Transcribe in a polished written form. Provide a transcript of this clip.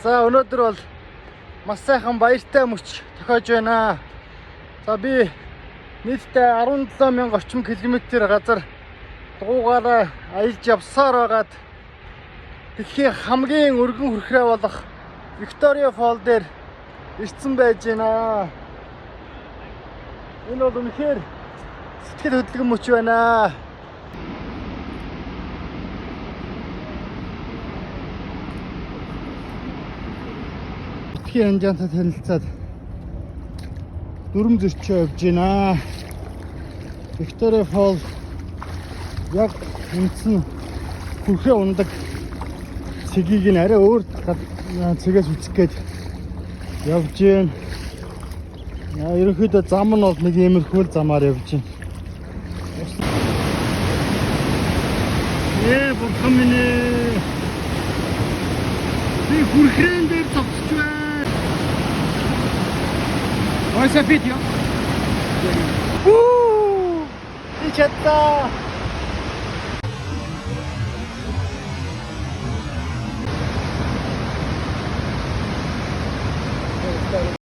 За өнөөдөр бол маш сайхан баяртай мөч тохиож байна. За би нийтдээ 17,000 орчим километр газар дугуйгаараа аялж явсаар байгаад дэлхийн хамгийн өргөн хүрхрээ болох Victoria Fall дээр ирсэн байж байна. Энэ бол үнэхээр сэтгэл хөдлөн мөч байна. Дэлхийн хэмжээтэй танилцаад дүрм зөрчөө явж байна. Victoria Fall яг үндсэн хүрхрээ ундаг цэгийг нь арай өөр цэгээс үзэх гээд явж байна. Ерөнхийдөө зам нь бол нэг иймэрхүү замаар явж байна. Бурхан минь ээ. Би хүрхрээн дээр зогсож байна. Ойса видео. И чадта.